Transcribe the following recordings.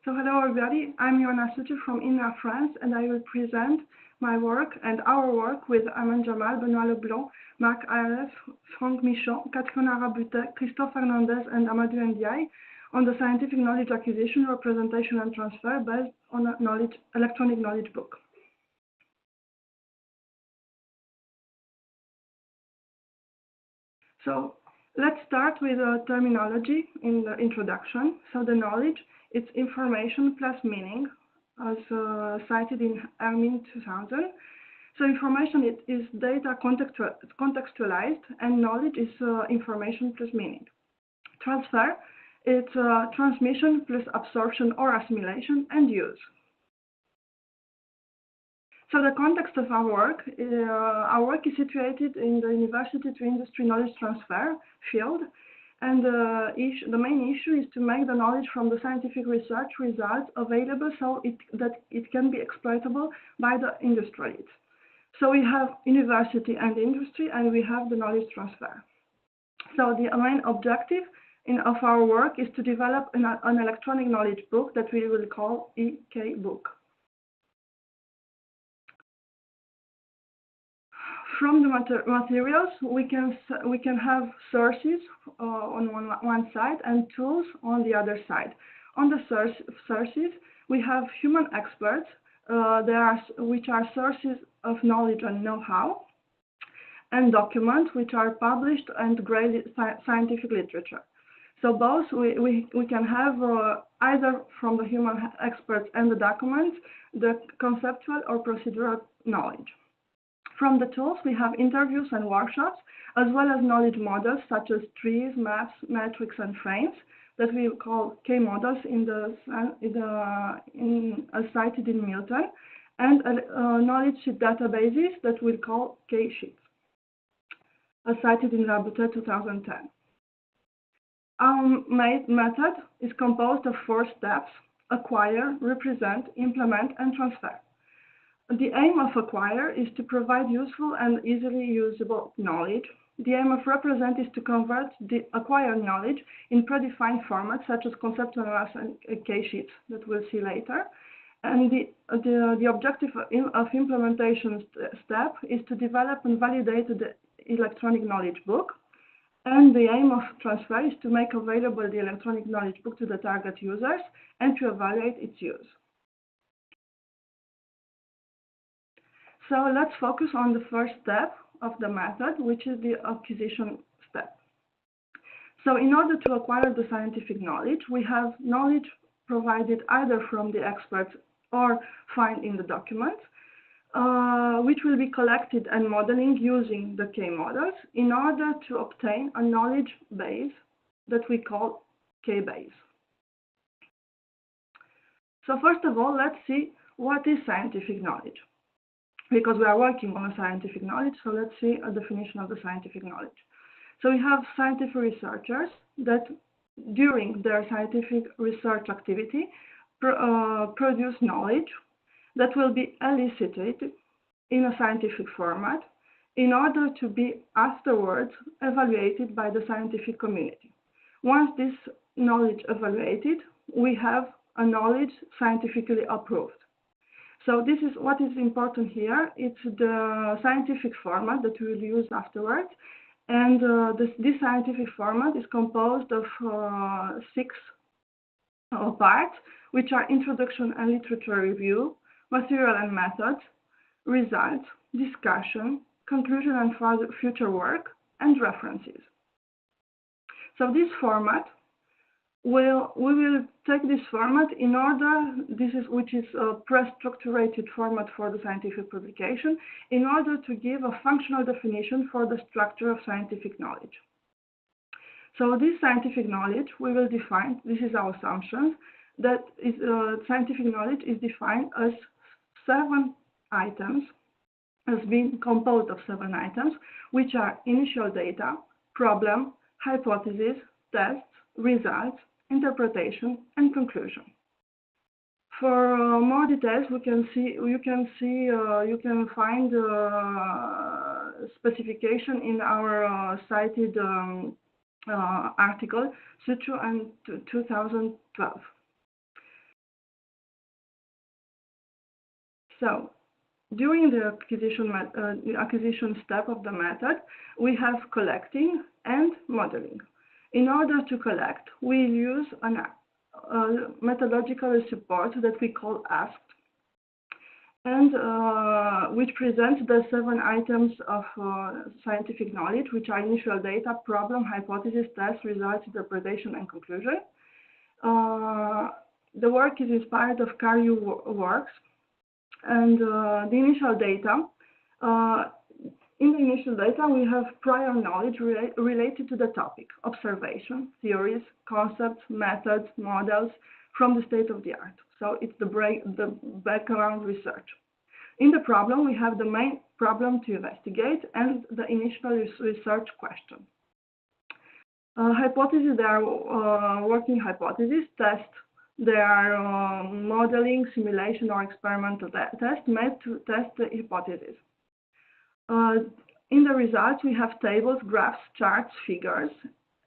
So hello everybody, I'm Ioana Suciu from INRA France, and I will present my work and our work with Aman Jamal, Benoît Leblanc, Marc Alef, Franck Michon, Catherine Arabutet, Christophe Fernandez, and Amadou Ndiaye on the scientific knowledge acquisition, representation, and transfer based on a electronic knowledge book. So let's start with a terminology in the introduction. So the knowledge, it's information plus meaning, as cited in Hermine 2000. So information is data contextualized, and knowledge is information plus meaning. Transfer, it's transmission plus absorption or assimilation and use. So the context of our work is situated in the university to industry knowledge transfer field, and the main issue is to make the knowledge from the scientific research results available so that it can be exploitable by the industrialists. So we have university and industry, and we have the knowledge transfer. So the main objective of our work is to develop an electronic knowledge book that we will call EK book. From the materials, we can have sources on one side and tools on the other side. On the sources, we have human experts, which are sources of knowledge and know-how, and documents which are published and graded scientific literature. So both we can have either from the human experts and the documents, the conceptual or procedural knowledge. From the tools, we have interviews and workshops, as well as knowledge models such as trees, maps, metrics, and frames that we call K models as cited in Milton, and knowledge sheet databases that we'll call K sheets, as cited in Arabutet 2010. Our method is composed of 4 steps: acquire, represent, implement, and transfer. The aim of Aquire is to provide useful and easily usable knowledge. The aim of represent is to convert the acquired knowledge in predefined formats such as conceptual and K sheets that we'll see later. And the objective of implementation step is to develop and validate the electronic knowledge book. And the aim of transfer is to make available the electronic knowledge book to the target users and to evaluate its use. So let's focus on the first step of the method, which is the acquisition step. So in order to acquire the scientific knowledge, we have knowledge provided either from the experts or found in the documents, which will be collected and modeling using the K models in order to obtain a knowledge base that we call K base. So first of all, let's see what is scientific knowledge, because we are working on a scientific knowledge. So let's see a definition of the scientific knowledge. So we have scientific researchers that during their scientific research activity produce knowledge that will be elicited in a scientific format in order to be afterwards evaluated by the scientific community. Once this knowledge evaluated, we have a knowledge scientifically approved. So this is what is important here. It's the scientific format that we will use afterwards. And this scientific format is composed of 6 parts, which are introduction and literature review, material and methods, results, discussion, conclusion and future work, and references. So this format, we will take this format in order, which is a pre-structured format for the scientific publication, in order to give a functional definition for the structure of scientific knowledge. So this scientific knowledge we will define, this is our assumption, that scientific knowledge is defined as 7 items, as being composed of 7 items, which are initial data, problem, hypothesis, tests, results, interpretation, and conclusion. For more details, you can find specification in our cited article, Suciu and 2012. So during the acquisition step of the method, we have collecting and modeling. In order to collect, we use a methodological support that we call ASK, and which presents the 7 items of scientific knowledge, which are initial data, problem, hypothesis, test, results, interpretation, and conclusion. The work is inspired of Aquire works, and the initial data. In the initial data, we have prior knowledge related to the topic, observation, theories, concepts, methods, models from the state of the art. So it's the background research. In the problem, we have the main problem to investigate and the initial research question. Hypotheses, they are working hypotheses. Test, they are modeling, simulation, or experimental test made to test the hypothesis. In the results, we have tables, graphs, charts, figures,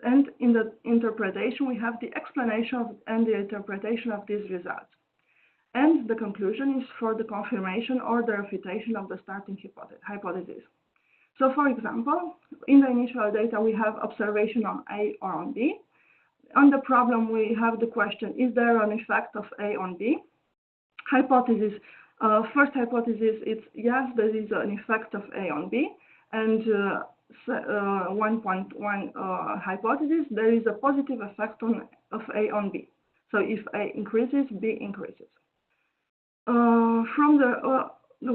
and in the interpretation, we have the explanation and the interpretation of these results. And the conclusion is for the confirmation or the refutation of the starting hypothesis. So, for example, in the initial data, we have observation on A or on B. On the problem, we have the question, is there an effect of A on B? Hypothesis. First hypothesis is yes, there is an effect of A on B, and 1.1 hypothesis, there is a positive effect of A on B. So if A increases, B increases.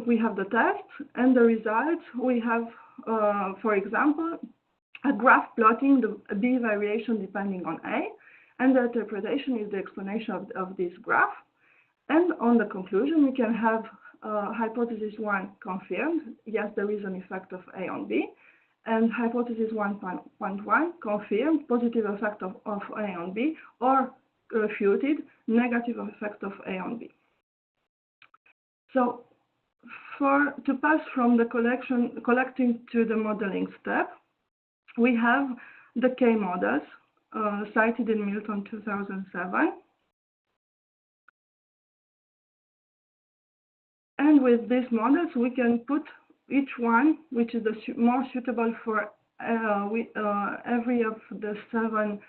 We have the test and the results. We have, for example, a graph plotting the B variation depending on A, and the interpretation is the explanation of this graph. And on the conclusion, we can have hypothesis 1 confirmed, yes, there is an effect of A on B, and hypothesis 1.1 confirmed, positive effect of A on B, or refuted, negative effect of A on B. So to pass from the collecting to the modeling step, we have the K models cited in Milton 2007. And with these models, we can put each one, which is the more suitable for every of the 7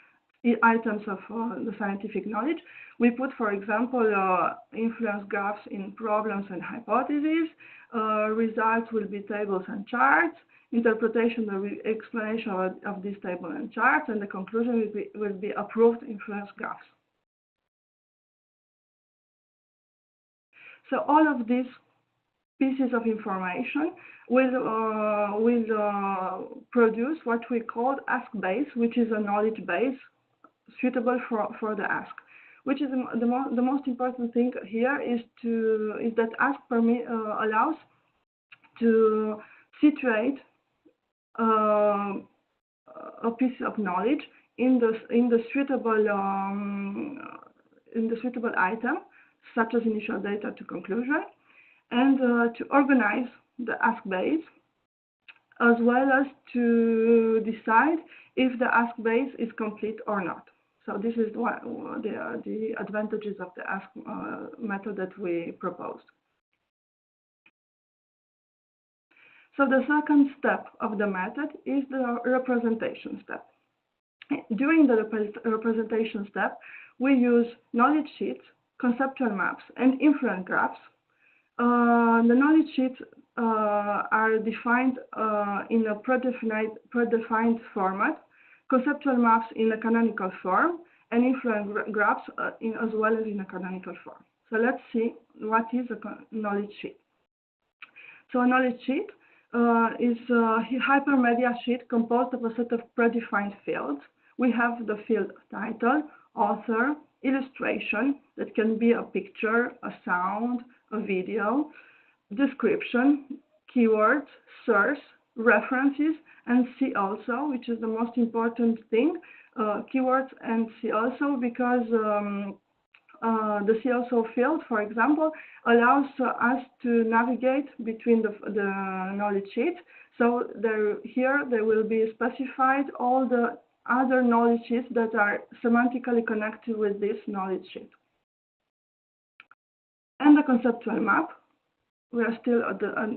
items of the scientific knowledge. We put, for example, influence graphs in problems and hypotheses. Results will be tables and charts. Interpretation, the explanation of this table and charts, and the conclusion will be approved influence graphs. So all of these pieces of information will produce what we call ask base, which is a knowledge base suitable for the ask. Which is the most important thing here is that ask allows to situate a piece of knowledge in the suitable item, such as initial data to conclusion, and to organize the ask base, as well as to decide if the ask base is complete or not. So this is the advantages of the ask method that we proposed. So the second step of the method is the representation step. During the representation step, we use knowledge sheets, conceptual maps, and influence graphs. The knowledge sheets are defined in a predefined format, conceptual maps in a canonical form, and influence graphs as well as in a canonical form. So let's see what is a knowledge sheet. So a knowledge sheet is a hypermedia sheet composed of a set of predefined fields. We have the field title, author, illustration, that can be a picture, a sound, a video, description, keywords, source, references, and see also, which is the most important thing, keywords and see also, because the see also field, for example, allows us to navigate between the knowledge sheet. So here there will be specified all the other knowledge sheets that are semantically connected with this knowledge sheet. And the conceptual map. we are still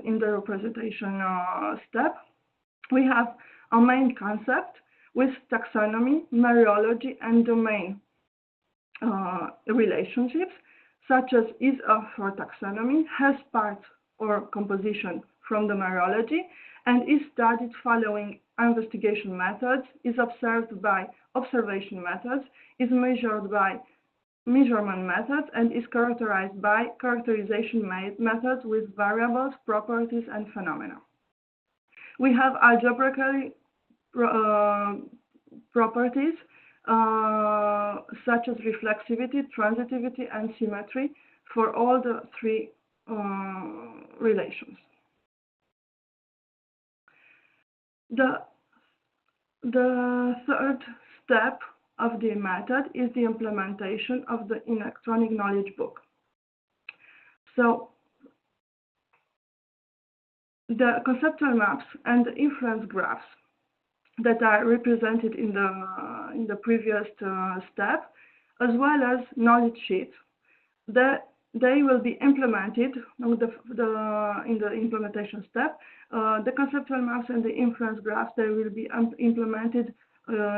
in the representation step. We have a main concept with taxonomy, mereology, and domain relationships, such as is of for taxonomy, has parts or composition from the mereology, and is studied following investigation methods, is observed by observation methods, is measured by measurement methods, and is characterized by characterization methods with variables, properties, and phenomena. We have algebraically properties such as reflexivity, transitivity, and symmetry for all the three relations. The third step of the method is the implementation of the electronic knowledge book. So the conceptual maps and the inference graphs that are represented in the previous step, as well as knowledge sheets, they will be implemented in the implementation step. The conceptual maps and the inference graphs, they will be implemented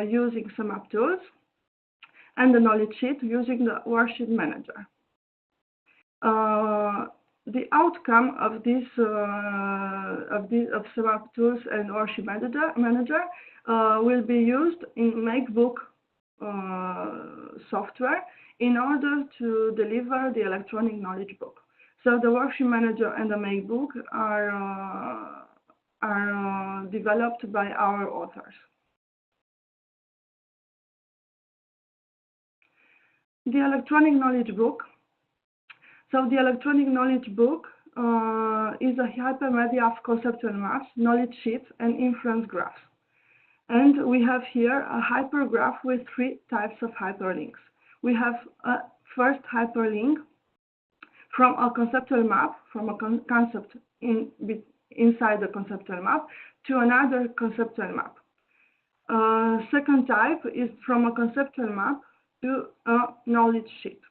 using some map tools, and the knowledge sheet using the worksheet manager. The outcome of this some map tools and worksheet manager will be used in MakeBook software in order to deliver the electronic knowledge book. So the worksheet manager and the MakeBook are developed by our authors. The electronic knowledge book. So the electronic knowledge book is a hypermedia of conceptual maps, knowledge sheets, and inference graphs. And we have here a hypergraph with three types of hyperlinks. We have a first hyperlink from a conceptual map, from a concept inside the conceptual map to another conceptual map. Second type is from a conceptual map to a knowledge sheet.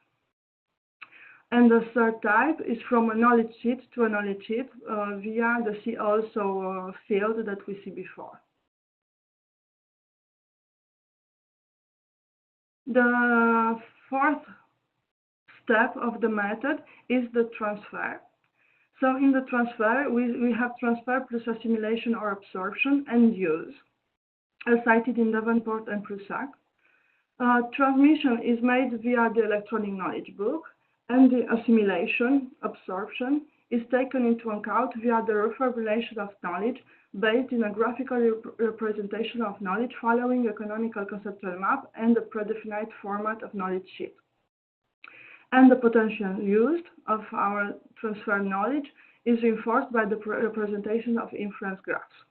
And the third type is from a knowledge sheet to a knowledge sheet via the see also field that we see before. The fourth step of the method is the transfer. So in the transfer, we have transfer plus assimilation or absorption and use, as cited in Davenport and Prusak. Transmission is made via the electronic knowledge book, and the assimilation, absorption, is taken into account via the reformulation of knowledge based in a graphical representation of knowledge following a canonical conceptual map and the predefined format of knowledge sheet. And the potential used of our transferred knowledge is reinforced by the representation of inference graphs.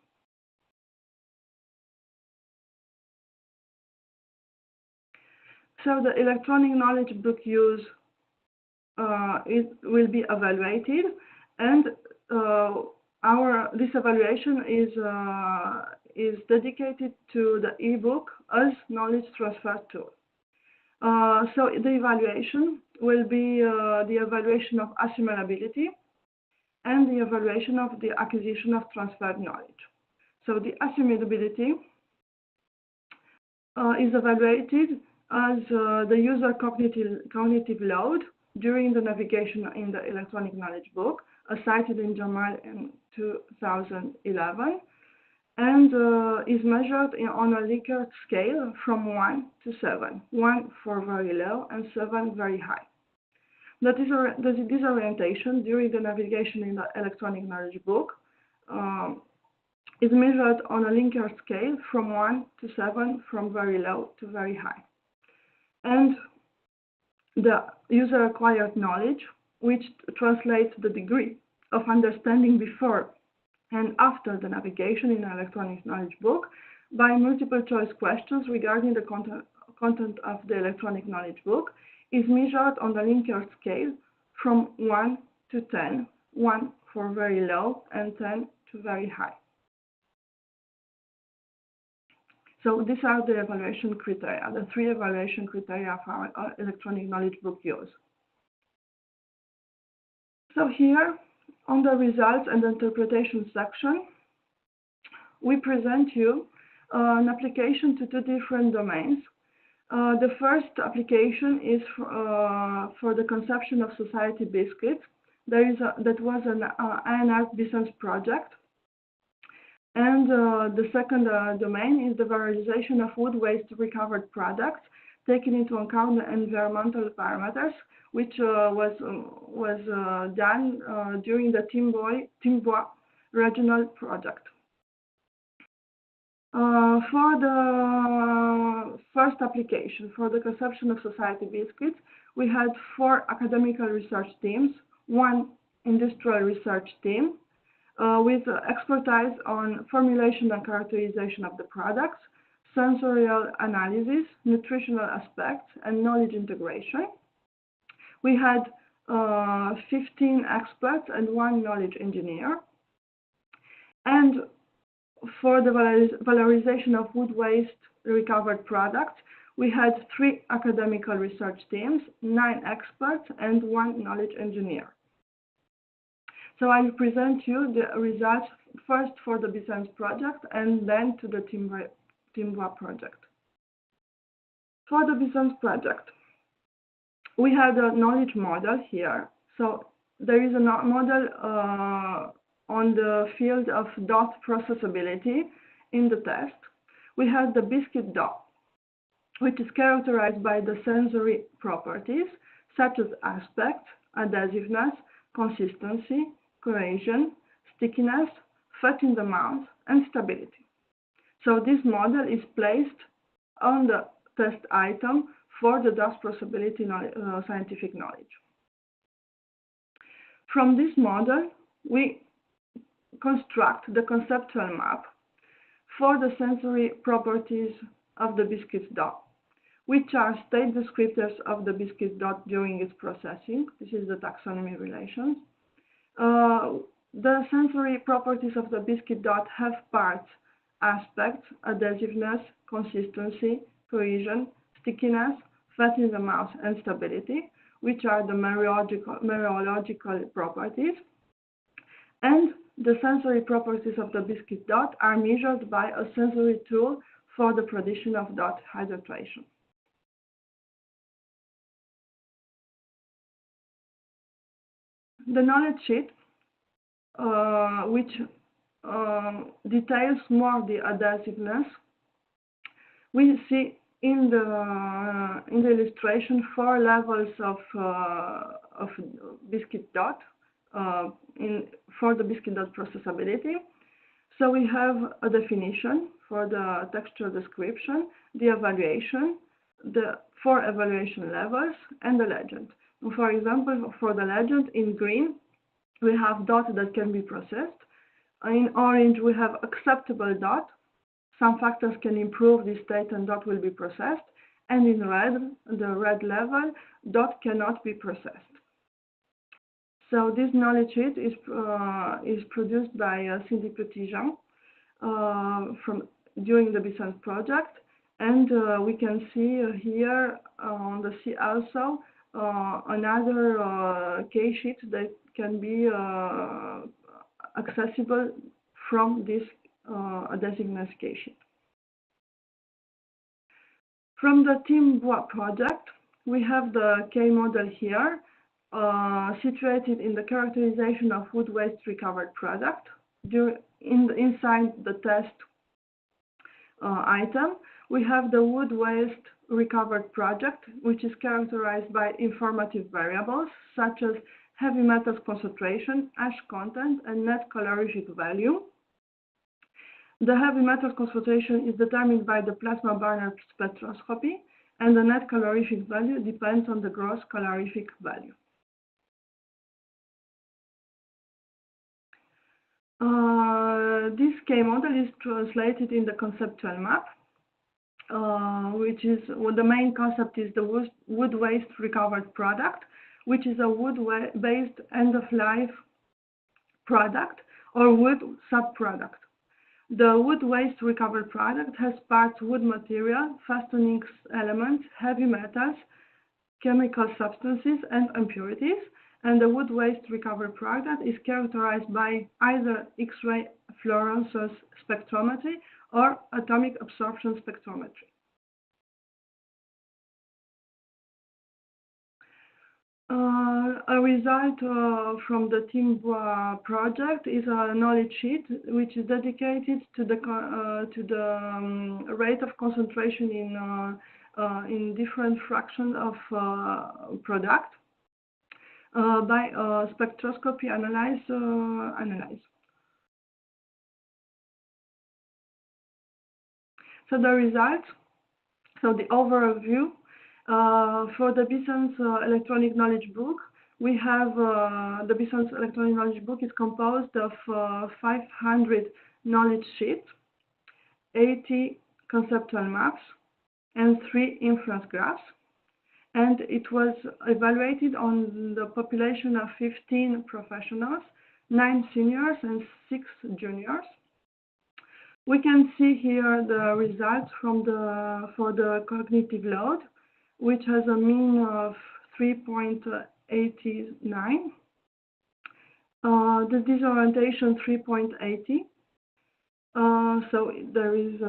So the electronic knowledge book use it will be evaluated, and this evaluation is dedicated to the e-book as knowledge transfer tool. So the evaluation will be the evaluation of assimilability and the evaluation of the acquisition of transferred knowledge. So the assimilability is evaluated as the user cognitive load during the navigation in the electronic knowledge book, as cited in Jamal in 2011, and is measured on a Likert scale from 1 to 7, 1 for very low and 7 very high. The disorientation during the navigation in the electronic knowledge book is measured on a Likert scale from 1 to 7, from very low to very high. And the user acquired knowledge, which translates the degree of understanding before and after the navigation in an electronic knowledge book by multiple choice questions regarding the content of the electronic knowledge book, is measured on the Likert scale from 1 to 10, 1 for very low and 10 to very high. So these are the evaluation criteria, the three evaluation criteria of our electronic knowledge book use. So here On the results and interpretation section, we present you an application to two different domains. The first application is for the conception of society biscuits. That was an INR Bisens project. And the second domain is the valorization of wood waste recovered products, taking into account the environmental parameters, which was done during the TeamBois regional project. For the first application, for the conception of society biscuits, we had 4 academical research teams, 1 industrial research team, with expertise on formulation and characterization of the products, sensorial analysis, nutritional aspects, and knowledge integration. We had 15 experts and 1 knowledge engineer. And for the valorization of wood waste recovered products, we had 3 academical research teams, 9 experts, and 1 knowledge engineer. So I will present you the results first for the Bisens project and then to the TeamBois project. For the Bisens project, we had a knowledge model here. So there is a model on the field of dot processability in the test. We had the biscuit dough, which is characterized by the sensory properties such as aspect, adhesiveness, consistency, cohesion, stickiness, fat in the mouth, and stability. So this model is placed on the test item for the dust processability scientific knowledge. From this model, we construct the conceptual map for the sensory properties of the biscuit dough, which are state descriptors of the biscuit dough during its processing. This is the taxonomy relations. The sensory properties of the biscuit dough have parts: aspect, adhesiveness, consistency, cohesion, stickiness, fat in the mouth, and stability, which are the mereological properties. And the sensory properties of the biscuit dough are measured by a sensory tool for the prediction of dough hydration. The knowledge sheet, which details more the adhesiveness, we see in the illustration 4 levels of biscuit dough for the biscuit dough processability. So we have a definition for the texture description, the evaluation, the 4 evaluation levels, and the legend. For example, for the legend, in green, we have dough that can be processed. In orange, we have acceptable dough. Some factors can improve this state and dough will be processed. And in red, the red level, dough cannot be processed. So this knowledge sheet is produced by Cindy Petitjean during the Bisens project. And we can see here on the C also another case sheet that can be accessible from this adhesiveness case sheet. From the TeamBois project, we have the K model here, situated in the characterization of wood waste recovered product inside the test item. We have the wood waste recovered product, which is characterized by informative variables such as heavy metals concentration, ash content, and net calorific value. The heavy metals concentration is determined by the plasma burner spectroscopy, and the net calorific value depends on the gross calorific value. This K model is translated in the conceptual map, which is the main concept is the wood waste recovered product, which is a wood-based end-of-life product or wood subproduct. The wood waste recovered product has parts wood material, fastening elements, heavy metals, chemical substances, and impurities, and the wood waste recovery product is characterized by either X-ray fluorescence spectrometry or atomic absorption spectrometry. A result from the TeamBois project is a knowledge sheet which is dedicated to the rate of concentration in different fractions of product by spectroscopy analyze. So the results, so the overview. For the Bisens electronic knowledge book, we have the Bisens electronic knowledge book is composed of 500 knowledge sheets, 80 conceptual maps, and 3 inference graphs. And it was evaluated on the population of 15 professionals, 9 seniors and 6 juniors. We can see here the results from for the cognitive load, which has a mean of 3.89, the disorientation 3.80, so there is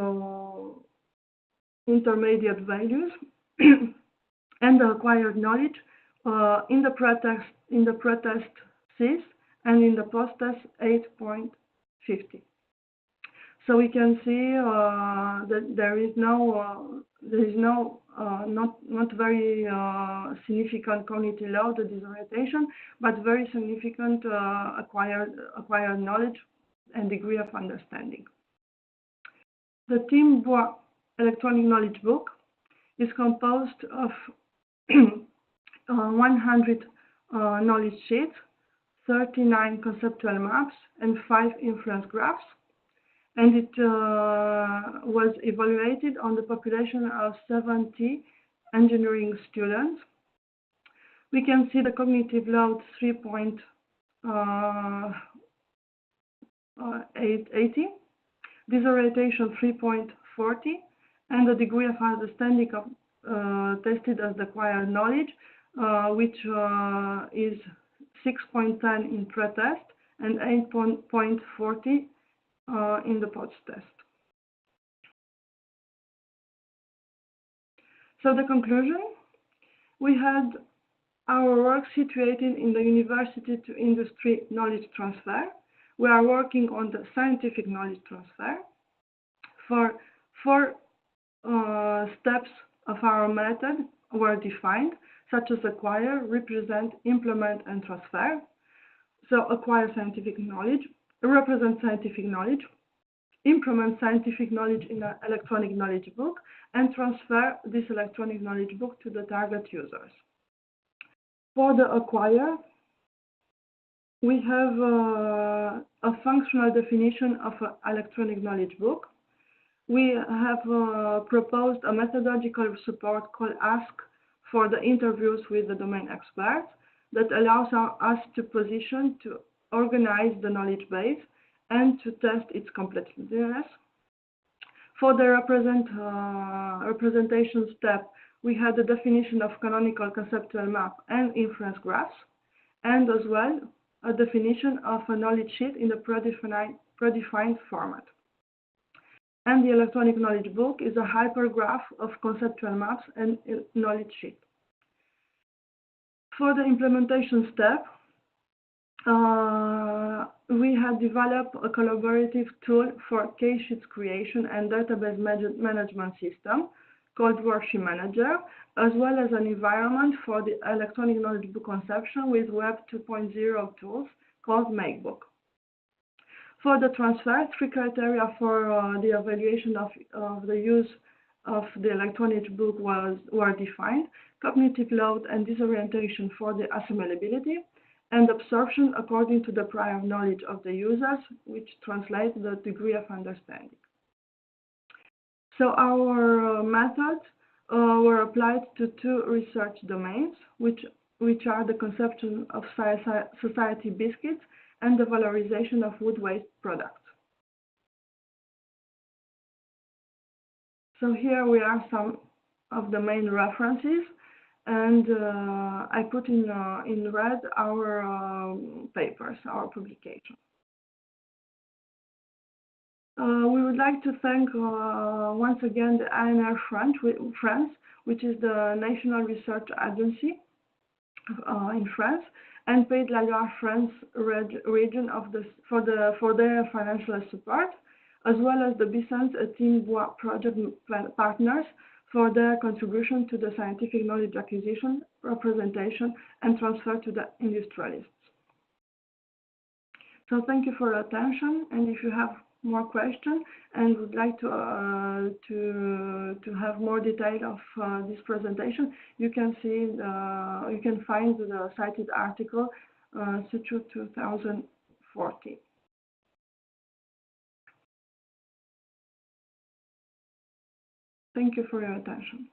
intermediate values, and the acquired knowledge in the pretest 6 and in the post-test 8.50. So we can see that there is not very significant cognitive load, the disorientation, but very significant acquired knowledge and degree of understanding. The TeamBois electronic knowledge book is composed of 100 knowledge sheets, 39 conceptual maps, and 5 inference graphs. And it was evaluated on the population of 70 engineering students. We can see the cognitive load 3.80, disorientation 3.40, and the degree of understanding tested as the acquired knowledge, which is 6.10 in pretest and 8.40 in the post-test. So the conclusion, we had our work situated in the university to industry knowledge transfer. We are working on the scientific knowledge transfer. For 4 steps of our method were defined, such as acquire, represent, implement, and transfer. So acquire scientific knowledge, represent scientific knowledge, implement scientific knowledge in an electronic knowledge book, and transfer this electronic knowledge book to the target users. For the acquire, we have a functional definition of an electronic knowledge book. We have proposed a methodological support called Ask for the interviews with the domain experts that allows us to position, to organize the knowledge base, and to test its completeness. For the representation step, we had the definition of canonical conceptual map and inference graphs, and as well a definition of a knowledge sheet in the predefined format. And the electronic knowledge book is a hypergraph of conceptual maps and knowledge sheet. For the implementation step, we had developed a collaborative tool for case sheets creation and database management system called Worksheet Manager, as well as an environment for the electronic knowledge book conception with Web 2.0 tools called Makebook. For the transfer, 3 criteria for the evaluation of the use of the electronic book were defined: cognitive load and disorientation for the assimilability, and absorption according to the prior knowledge of the users, which translates the degree of understanding. So our methods were applied to 2 research domains, which are the conception of satiety biscuits and the valorization of wood waste products. So here we are some of the main references. and I put in red our papers, our publication. We would like to thank once again the ANR France, which is the National Research Agency in France, and Pays de la Loire France region for their financial support, as well as the Bisens, TeamBois project partners, for their contribution to the scientific knowledge acquisition, representation, and transfer to the industrialists. So thank you for your attention, and if you have more questions and would like to have more detail of this presentation, you can find the cited article Suciu 2014. Thank you for your attention.